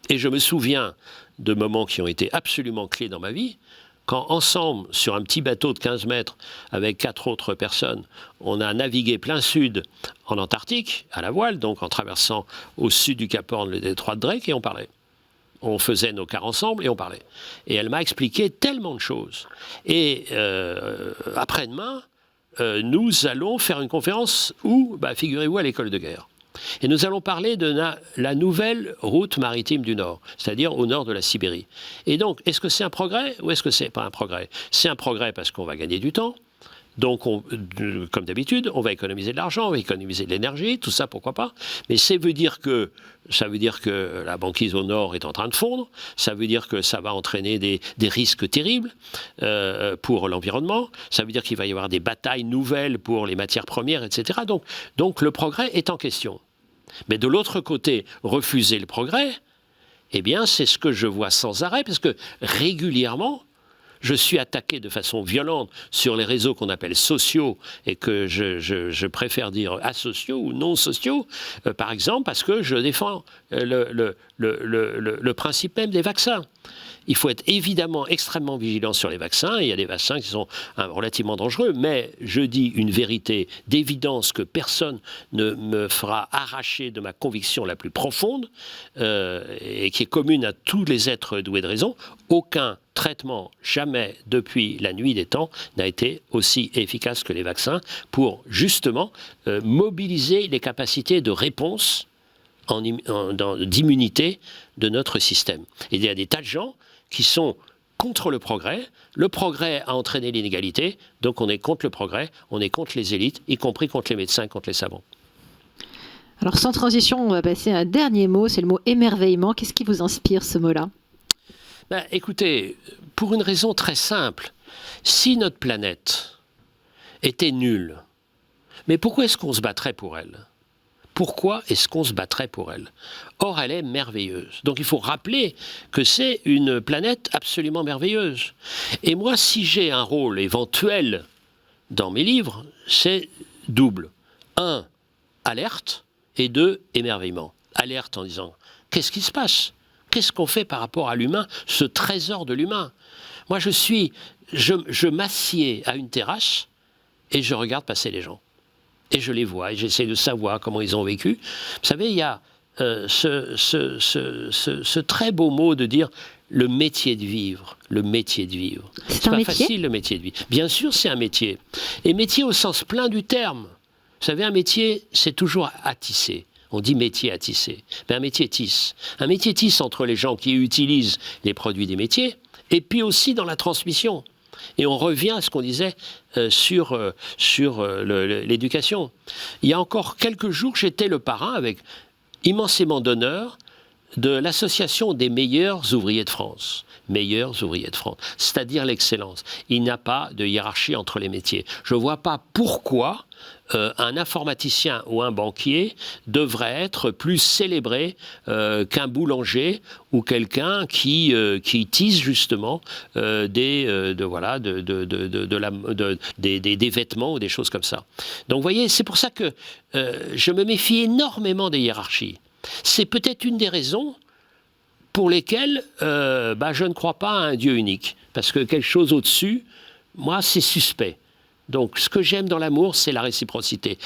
Et je me souviens de moments qui ont été absolument clés dans ma vie, quand ensemble, sur un petit bateau de 15 mètres, avec 4 autres personnes, on a navigué plein sud en Antarctique, à la voile, donc en traversant au sud du Cap Horn le détroit de Drake, et on parlait. On faisait nos quarts ensemble et on parlait. Et elle m'a expliqué tellement de choses. Et après-demain, nous allons faire une conférence où, figurez-vous, à l'école de guerre. Et nous allons parler de la nouvelle route maritime du Nord, c'est-à-dire au nord de la Sibérie. Et donc, est-ce que c'est un progrès ou est-ce que c'est pas un progrès ? C'est un progrès parce qu'on va gagner du temps. Donc, comme d'habitude, on va économiser de l'argent, on va économiser de l'énergie, tout ça, pourquoi pas. Mais ça veut dire que la banquise au nord est en train de fondre, ça veut dire que ça va entraîner des risques terribles pour l'environnement, ça veut dire qu'il va y avoir des batailles nouvelles pour les matières premières, etc. Donc le progrès est en question. Mais de l'autre côté, refuser le progrès, eh bien, c'est ce que je vois sans arrêt, parce que régulièrement, je suis attaqué de façon violente sur les réseaux qu'on appelle sociaux et que je préfère dire asociaux ou non sociaux, par exemple, parce que je défends le principe même des vaccins. Il faut être évidemment extrêmement vigilant sur les vaccins. Il y a des vaccins qui sont relativement dangereux, mais je dis une vérité d'évidence que personne ne me fera arracher de ma conviction la plus profonde et qui est commune à tous les êtres doués de raison. Aucun traitement, jamais depuis la nuit des temps, n'a été aussi efficace que les vaccins pour justement mobiliser les capacités de réponse d'immunité de notre système. Et il y a des tas de gens qui sont contre le progrès. Le progrès a entraîné l'inégalité, donc on est contre le progrès, on est contre les élites, y compris contre les médecins, contre les savants. Alors sans transition, on va passer à un dernier mot, c'est le mot émerveillement. Qu'est-ce qui vous inspire ce mot-là ? Écoutez, pour une raison très simple, si notre planète était nulle, mais pourquoi est-ce qu'on se battrait pour elle ? pourquoi est-ce qu'on se battrait pour elle? Or, elle est merveilleuse. Donc il faut rappeler que c'est une planète absolument merveilleuse. Et moi, si j'ai un rôle éventuel dans mes livres, c'est double. 1, alerte, et 2, émerveillement. Alerte en disant, qu'est-ce qui se passe? Qu'est-ce qu'on fait par rapport à l'humain, ce trésor de l'humain? Moi, je m'assieds à une terrasse et je regarde passer les gens. Et je les vois, et j'essaie de savoir comment ils ont vécu. Vous savez, il y a ce très beau mot de dire le métier de vivre. Le métier de vivre. C'est pas facile, le métier de vivre. Bien sûr, c'est un métier. Et métier au sens plein du terme. Vous savez, un métier, c'est toujours à tisser. On dit métier à tisser. Mais un métier tisse. Un métier tisse entre les gens qui utilisent les produits des métiers, et puis aussi dans la transmission. Et on revient à ce qu'on disait sur l'éducation. Il y a encore quelques jours, j'étais le parrain avec immensément d'honneur de l'association des meilleurs ouvriers de France. Meilleurs ouvriers de France, c'est-à-dire l'excellence. Il n'y a pas de hiérarchie entre les métiers. Je ne vois pas pourquoi un informaticien ou un banquier devrait être plus célébré qu'un boulanger ou quelqu'un qui tisse justement des vêtements ou des choses comme ça. Donc vous voyez, c'est pour ça que je me méfie énormément des hiérarchies. C'est peut-être une des raisons pour lesquelles je ne crois pas à un Dieu unique. Parce que quelque chose au-dessus, moi, c'est suspect. Donc, ce que j'aime dans l'amour, c'est la réciprocité.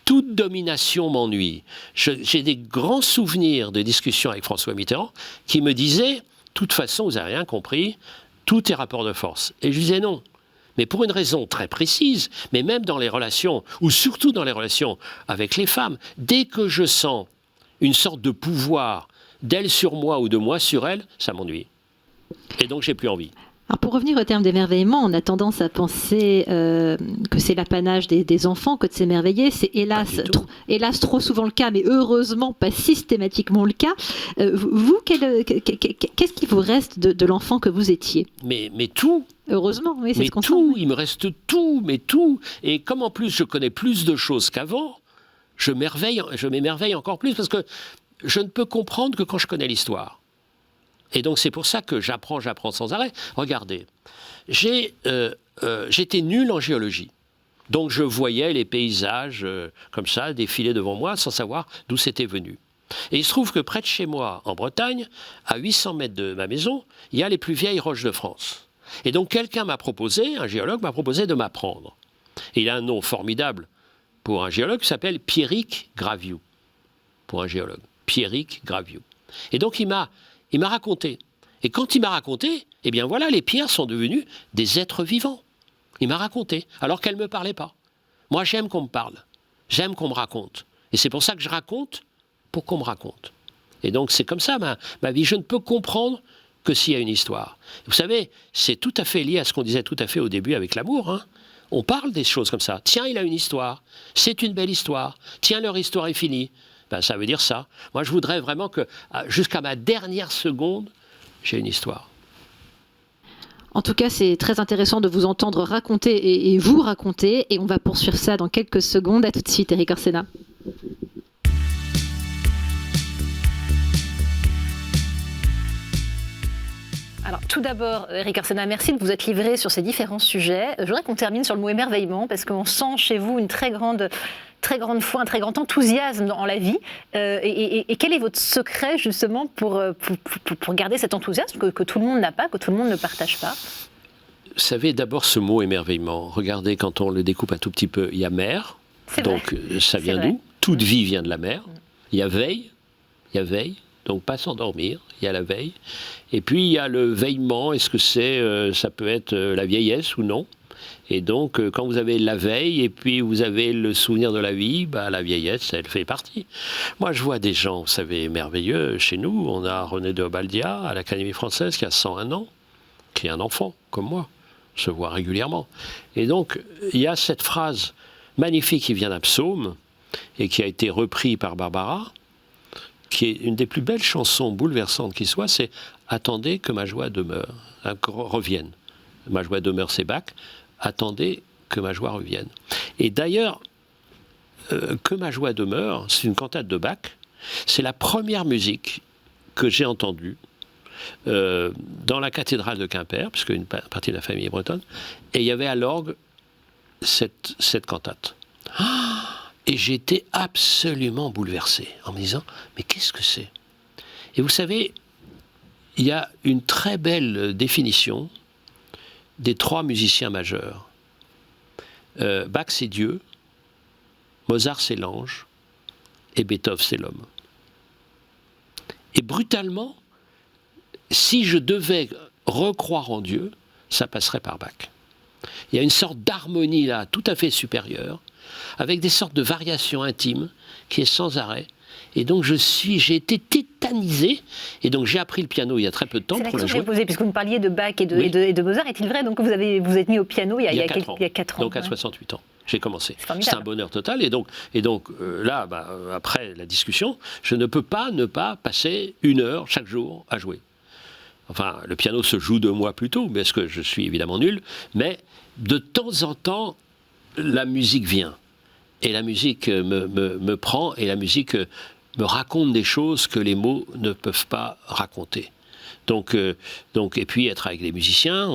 Toute domination m'ennuie. J'ai des grands souvenirs de discussions avec François Mitterrand qui me disait, de toute façon, vous n'avez rien compris, tout est rapport de force. Et je disais non. Mais pour une raison très précise, mais même dans les relations, ou surtout dans les relations avec les femmes, dès que je sens une sorte de pouvoir d'elle sur moi ou de moi sur elle, ça m'ennuie. Et donc, j'ai plus envie. Alors pour revenir au terme d'émerveillement, on a tendance à penser que c'est l'apanage des enfants que de s'émerveiller. C'est hélas trop souvent le cas, mais heureusement pas systématiquement le cas. Vous, qu'est-ce qui vous reste de l'enfant que vous étiez? Mais tout. Heureusement, oui, c'est ce qu'on sent. Il me reste tout, mais tout. Et comme en plus je connais plus de choses qu'avant, je m'émerveille encore plus parce que je ne peux comprendre que quand je connais l'histoire. Et donc c'est pour ça que j'apprends sans arrêt. Regardez, j'étais nul en géologie. Donc je voyais les paysages comme ça défiler devant moi sans savoir d'où c'était venu. Et il se trouve que près de chez moi, en Bretagne, à 800 mètres de ma maison, il y a les plus vieilles roches de France. Et donc un géologue m'a proposé de m'apprendre. Et il a un nom formidable pour un géologue qui s'appelle Pierrick Graviou. Pour un géologue, Pierrick Graviou. Et donc il m'a raconté. Et quand il m'a raconté, eh bien voilà, les pierres sont devenues des êtres vivants. Il m'a raconté, alors qu'elles ne me parlaient pas. Moi, j'aime qu'on me parle. J'aime qu'on me raconte. Et c'est pour ça que je raconte, pour qu'on me raconte. Et donc, c'est comme ça ma vie. Je ne peux comprendre que s'il y a une histoire. Vous savez, c'est tout à fait lié à ce qu'on disait tout à fait au début avec l'amour. Hein. On parle des choses comme ça. Tiens, il a une histoire. C'est une belle histoire. Tiens, leur histoire est finie. Ben, ça veut dire ça. Moi, je voudrais vraiment que, jusqu'à ma dernière seconde, j'ai une histoire. En tout cas, c'est très intéressant de vous entendre raconter et vous raconter. Et on va poursuivre ça dans quelques secondes. À tout de suite, Éric Orsena. Alors, tout d'abord, Éric Orsena, merci de vous être livré sur ces différents sujets. Je voudrais qu'on termine sur le mot émerveillement, parce qu'on sent chez vous une très grande foi, un très grand enthousiasme en la vie. Et quel est votre secret, justement, pour garder cet enthousiasme que tout le monde n'a pas, que tout le monde ne partage pas? Vous savez, d'abord, ce mot émerveillement. Regardez, quand on le découpe un tout petit peu, il y a mer. Donc, ça vient d'où? Toute vie vient de la mer. Il y a veille. Donc, pas s'endormir, il y a la veille. Et puis, il y a le veillement. Est-ce que ça peut être la vieillesse ou non? Et donc, quand vous avez la veille et puis vous avez le souvenir de la vie, la vieillesse, elle fait partie. Moi, je vois des gens, vous savez, merveilleux chez nous. On a René de Obaldia à l'Académie française qui a 101 ans, qui est un enfant, comme moi. Je se vois régulièrement. Et donc, il y a cette phrase magnifique qui vient d'un psaume et qui a été reprise par Barbara, qui est une des plus belles chansons bouleversantes qui soit, c'est « Attendez que ma joie demeure », revienne. Ma joie demeure, c'est Bach. Attendez que ma joie revienne. Et d'ailleurs, Que ma joie demeure, c'est une cantate de Bach. C'est la première musique que j'ai entendue dans la cathédrale de Quimper, puisque une partie de la famille est bretonne, et il y avait à l'orgue cette cantate. Et j'étais absolument bouleversé en me disant, mais qu'est-ce que c'est? Et vous savez, il y a une très belle définition des 3 musiciens majeurs. Bach, c'est Dieu, Mozart, c'est l'ange, et Beethoven, c'est l'homme. Et brutalement, si je devais recroire en Dieu, ça passerait par Bach. Il y a une sorte d'harmonie là, tout à fait supérieure, avec des sortes de variations intimes, qui est sans arrêt. Et donc j'ai été tétanisé, et donc j'ai appris le piano il y a très peu de temps pour le jouer. Posée, puisque vous me parliez de Bach et de Mozart, est-il vrai donc vous êtes mis au piano il y a 4 ans? Donc à 68 ans. J'ai commencé. C'est un bonheur total. Et donc là, après la discussion, je ne peux pas ne pas passer 1 heure chaque jour à jouer. Enfin, le piano se joue 2 mois plus tôt, parce que je suis évidemment nul. Mais de temps en temps, la musique vient. Et la musique me prend, et la musique me raconte des choses que les mots ne peuvent pas raconter. Donc, et puis être avec les musiciens,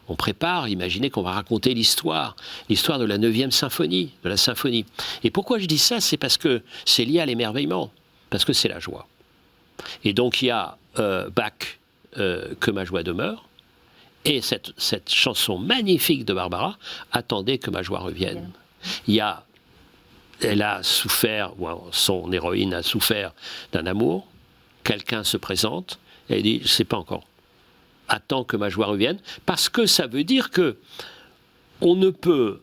on prépare, imaginez qu'on va raconter l'histoire de la 9e symphonie, de la symphonie. Et pourquoi je dis ça? C'est parce que c'est lié à l'émerveillement, parce que c'est la joie. Et donc il y a Bach, Que ma joie demeure, et cette chanson magnifique de Barbara, Attendez que ma joie revienne. Elle a souffert, ou son héroïne a souffert d'un amour, quelqu'un se présente, et elle dit, je ne sais pas encore, attends que ma joie revienne, parce que ça veut dire que on ne peut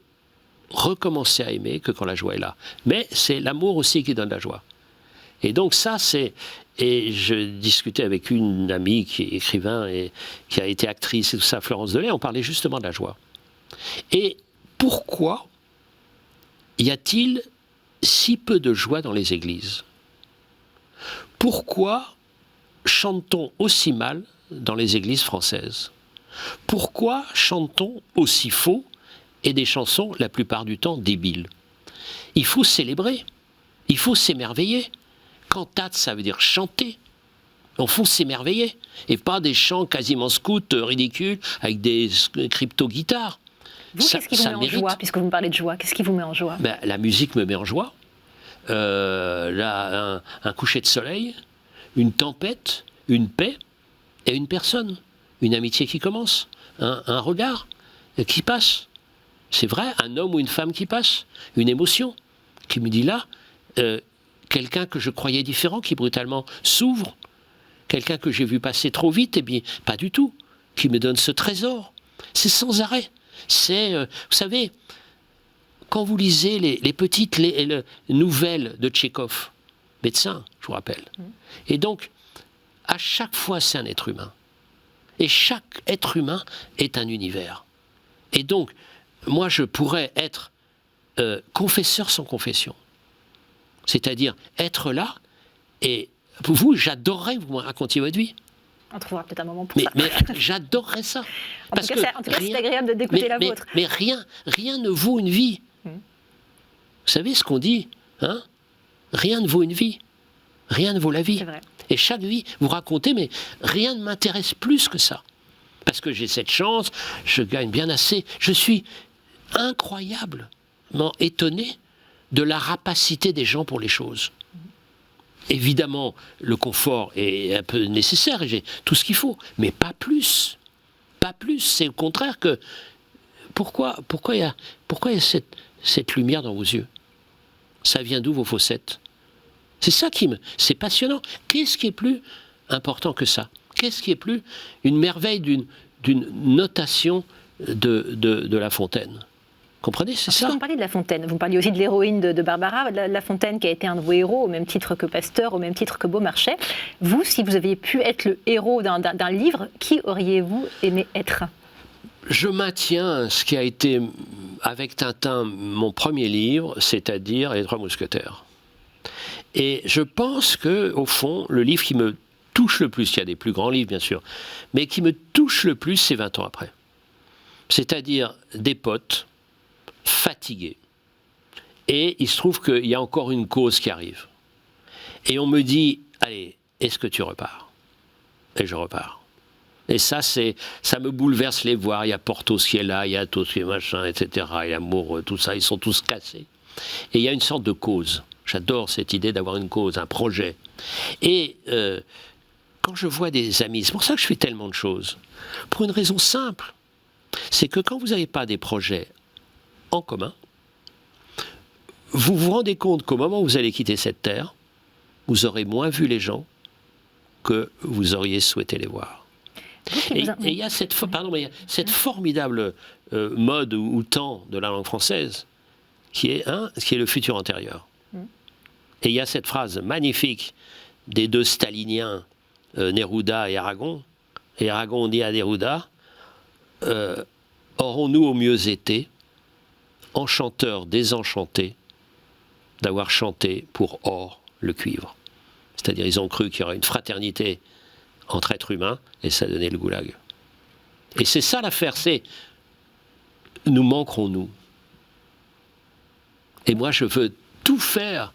recommencer à aimer que quand la joie est là. Mais c'est l'amour aussi qui donne la joie. Et donc ça, et je discutais avec une amie qui est écrivain et qui a été actrice et tout ça, Florence Delay, on parlait justement de la joie. Et pourquoi y a-t-il si peu de joie dans les églises? Pourquoi chante-t-on aussi mal dans les églises françaises? Pourquoi chante-t-on aussi faux et des chansons, la plupart du temps, débiles? Il faut célébrer, il faut s'émerveiller. Cantate, ça veut dire chanter. Il faut s'émerveiller. Et pas des chants quasiment scouts, ridicules, avec des crypto-guitares. Vous, qu'est-ce qui vous met en joie, puisque vous me parlez de joie? Qu'est-ce qui vous met en joie? La musique me met en joie. Un coucher de soleil, une tempête, une paix et une personne. Une amitié qui commence, un regard qui passe. C'est vrai, un homme ou une femme qui passe, une émotion qui me dit là, quelqu'un que je croyais différent qui brutalement s'ouvre, quelqu'un que j'ai vu passer trop vite, eh bien pas du tout, qui me donne ce trésor. C'est sans arrêt. C'est, vous savez, quand vous lisez les petites nouvelles de Tchekhov, médecin, je vous rappelle, et donc à chaque fois c'est un être humain. Et chaque être humain est un univers. Et donc, moi, je pourrais être confesseur sans confession. C'est-à-dire être là, et pour vous, j'adorerais que vous me racontiez votre vie. On trouvera peut-être un moment pour ça. Mais j'adorerais ça. En tout cas, c'est agréable d'écouter la vôtre. Mais rien ne vaut une vie. Vous savez ce qu'on dit, hein? Rien ne vaut une vie. Rien ne vaut la vie. C'est vrai. Et chaque vie, vous racontez, mais rien ne m'intéresse plus que ça. Parce que j'ai cette chance, je gagne bien assez. Je suis incroyablement étonné de la rapacité des gens pour les choses. Évidemment, le confort est un peu nécessaire, et j'ai tout ce qu'il faut, mais pas plus. Pas plus. C'est au contraire que... Pourquoi il y a cette lumière dans vos yeux? Ça vient d'où, vos fossettes? C'est ça c'est passionnant. Qu'est-ce qui est plus important que ça? Qu'est-ce qui est plus une merveille d'une notation de La Fontaine? Comprenez, c'est ça. Vous me parliez de La Fontaine, vous me parliez aussi de l'héroïne de Barbara, La Fontaine qui a été un de vos héros, au même titre que Pasteur, au même titre que Beaumarchais. Vous, si vous aviez pu être le héros d'un livre, qui auriez-vous aimé être? Je maintiens ce qui a été, avec Tintin, mon premier livre, c'est-à-dire Les 3 Mousquetaires. Et je pense que, au fond, le livre qui me touche le plus, il y a des plus grands livres bien sûr, mais qui me touche le plus, c'est 20 ans après. C'est-à-dire des potes fatigués Et il se trouve qu'il y a encore une cause qui arrive. Et on me dit, allez, est-ce que tu repars ? Et je repars. Et ça me bouleverse les voir. Il y a Porthos qui est là, il y a Athos qui est machin, etc. Et Amour, tout ça, ils sont tous cassés. Et il y a une sorte de cause. J'adore cette idée d'avoir une cause, un projet. Et quand je vois des amis, c'est pour ça que je fais tellement de choses. Pour une raison simple, c'est que quand vous n'avez pas des projets en commun, vous vous rendez compte qu'au moment où vous allez quitter cette terre, vous aurez moins vu les gens que vous auriez souhaité les voir. Et il y a cette formidable mode ou temps de la langue française qui est le futur antérieur. Et il y a cette phrase magnifique des deux staliniens, Neruda et Aragon. Et Aragon dit à Neruda, aurons-nous au mieux été enchanteurs désenchantés d'avoir chanté pour or le cuivre. C'est-à-dire ils ont cru qu'il y aurait une fraternité entre êtres humains, et ça donnait le goulag. Et c'est ça l'affaire, c'est nous manquerons-nous. Et moi je veux tout faire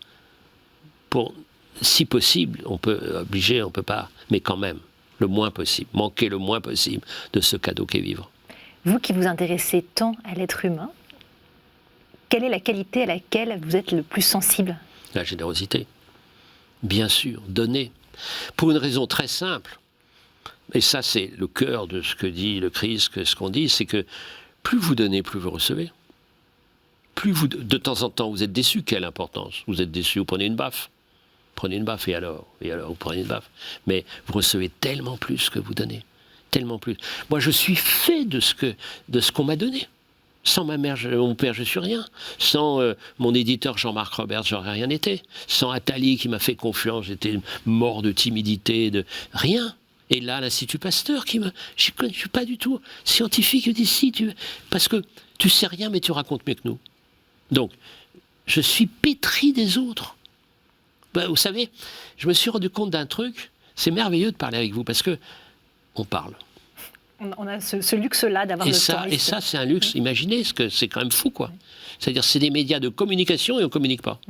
pour, si possible, on peut obliger, on peut pas, mais quand même, le moins possible, manquer le moins possible de ce cadeau qu'est vivre. Vous qui vous intéressez tant à l'être humain, quelle est la qualité à laquelle vous êtes le plus sensible ? La générosité. Bien sûr, donner. Pour une raison très simple, et ça c'est le cœur de ce que dit le Christ, ce qu'on dit, c'est que plus vous donnez, plus vous recevez. Plus vous, de temps en temps, vous êtes déçu, quelle importance ? Vous êtes déçu, vous prenez une baffe. Prenez une baffe, et alors vous prenez une baffe. Mais vous recevez tellement plus que vous donnez. Tellement plus. Moi, je suis fait de ce qu'on m'a donné. Sans ma mère, mon père, je suis rien. Sans mon éditeur Jean-Marc Robert, j'aurais rien été. Sans Attali qui m'a fait confiance, j'étais mort de timidité, de rien. Et là, l'Institut Pasteur qui me... Je ne suis pas du tout scientifique d'ici, parce que tu sais rien, mais tu racontes mieux que nous. Donc, je suis pétri des autres. Ben, vous savez, je me suis rendu compte d'un truc, c'est merveilleux de parler avec vous, parce que on parle. On a ce luxe-là d'avoir le temps. Et ça, c'est un luxe. Imaginez, c'est quand même fou, quoi. C'est-à-dire, c'est des médias de communication et on ne communique pas.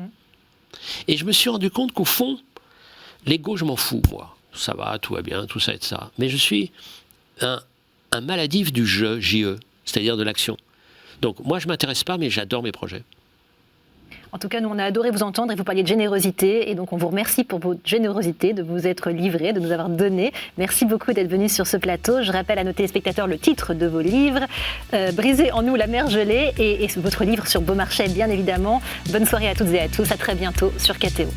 Et je me suis rendu compte qu'au fond, l'ego, je m'en fous, moi. Ça va, tout va bien, tout ça et ça. Mais je suis un maladif du jeu, JE, c'est-à-dire de l'action. Donc, moi, je ne m'intéresse pas, mais j'adore mes projets. En tout cas, nous, on a adoré vous entendre et vous parliez de générosité. Et donc, on vous remercie pour votre générosité, de vous être livré, de nous avoir donné. Merci beaucoup d'être venu sur ce plateau. Je rappelle à nos téléspectateurs le titre de vos livres. Briser en nous la mer gelée et votre livre sur Beaumarchais, bien évidemment. Bonne soirée à toutes et à tous. À très bientôt sur KTO.